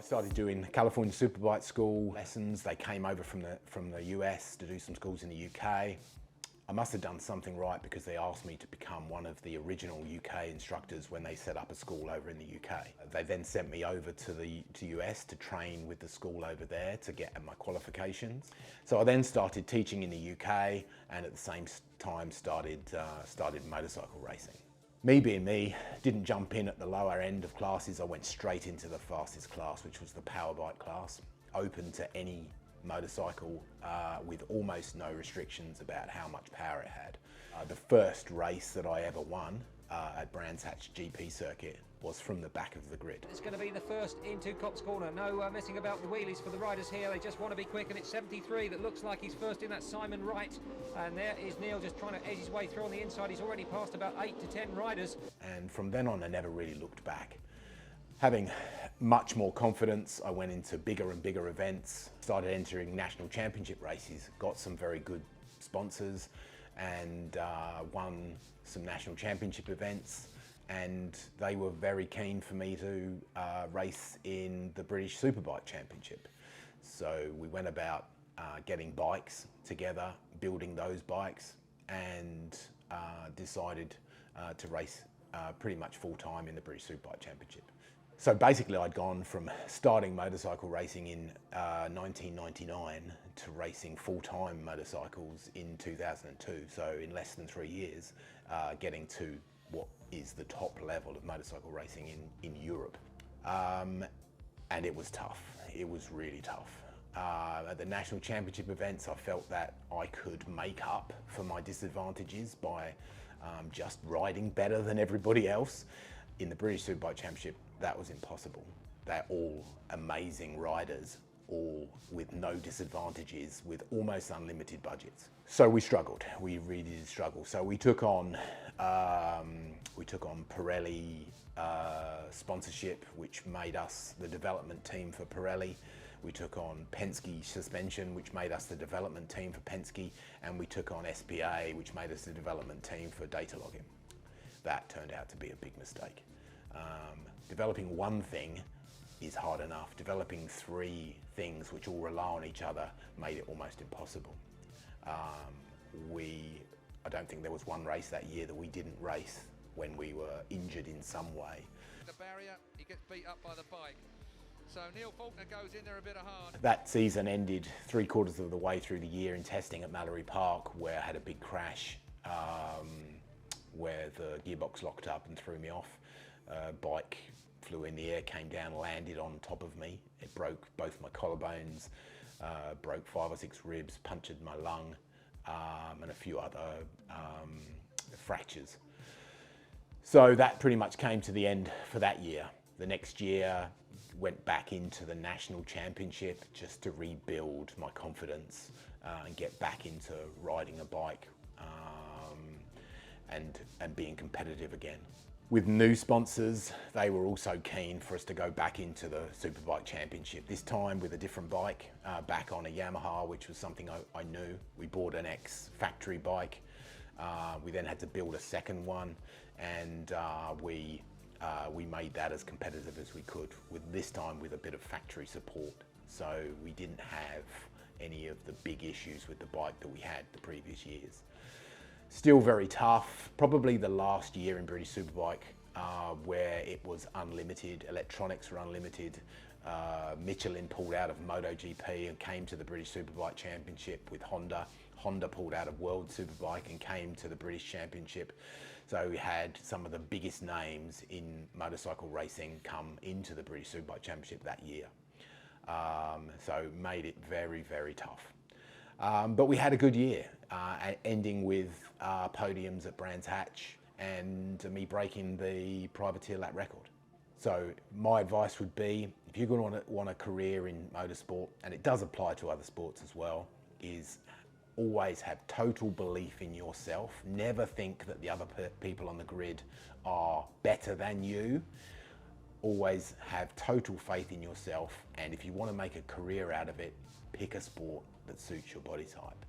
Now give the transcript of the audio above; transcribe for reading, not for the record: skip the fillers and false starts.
started doing California Superbike School lessons. They came over from the US to do some schools in the UK. I must have done something right because they asked me to become one of the original UK instructors when they set up a school over in the UK. They then sent me over to the US to train with the school over there to get my qualifications. So I then started teaching in the UK and at the same time started motorcycle racing. Me being me, didn't jump in at the lower end of classes. I went straight into the fastest class, which was the power bike class, open to any motorcycle with almost no restrictions about how much power it had. The first race that I ever won at Brands Hatch GP circuit was from the back of the grid. It's going to be the first into Cops Corner. No messing about the wheelies for the riders here. They just want to be quick, and it's 73 that looks like he's first in. That Simon Wright. And there is Neil just trying to edge his way through on the inside. He's already passed about 8 to 10 riders. And from then on, I never really looked back. Having much more confidence, I went into bigger and bigger events, started entering national championship races, got some very good sponsors and won some national championship events, and they were very keen for me to race in the British Superbike Championship. So we went about getting bikes together, building those bikes, and decided to race pretty much full time in the British Superbike Championship. So basically I'd gone from starting motorcycle racing in 1999 to racing full-time motorcycles in 2002. So in less than 3 years, getting to what is the top level of motorcycle racing in Europe. And it was tough. It was really tough. At the national championship events, I felt that I could make up for my disadvantages by just riding better than everybody else. In the British Superbike Championship, that was impossible. They're all amazing riders, all with no disadvantages, with almost unlimited budgets. So we struggled. We really did struggle. So we took on Pirelli sponsorship, which made us the development team for Pirelli. We took on Penske suspension, which made us the development team for Penske, and we took on SPA, which made us the development team for Datalogging. That turned out to be a big mistake. Developing one thing is hard enough. Developing 3 things which all rely on each other made it almost impossible. I don't think there was one race that year that we didn't race when we were injured in some way. The barrier, he gets beat up by the bike. So Neil Faulkner goes in there a bit hard. That season ended 3/4 of the way through the year in testing at Mallory Park, where I had a big crash where the gearbox locked up and threw me off. Bike flew in the air, came down, landed on top of me. It broke both my collarbones, broke 5 or 6 ribs, punctured my lung, and a few other fractures. So that pretty much came to the end for that year. The next year, went back into the national championship just to rebuild my confidence and get back into riding a bike and being competitive again. With new sponsors, they were also keen for us to go back into the Superbike Championship, this time with a different bike, back on a Yamaha, which was something I knew. We bought an ex-factory bike. We then had to build a second one, and we made that as competitive as we could, with this time with a bit of factory support. So we didn't have any of the big issues with the bike that we had the previous years. Still very tough. Probably the last year in British Superbike where it was unlimited, electronics were unlimited. Michelin pulled out of MotoGP and came to the British Superbike Championship with Honda. Honda pulled out of World Superbike and came to the British Championship. So we had some of the biggest names in motorcycle racing come into the British Superbike Championship that year. So made it very, very tough. But we had a good year, ending with podiums at Brands Hatch and me breaking the privateer lap record. So my advice would be, if you're going to want a career in motorsport, and it does apply to other sports as well, is always have total belief in yourself. Never think that the other people on the grid are better than you. Always have total faith in yourself, and if you want to make a career out of it, pick a sport that suits your body type.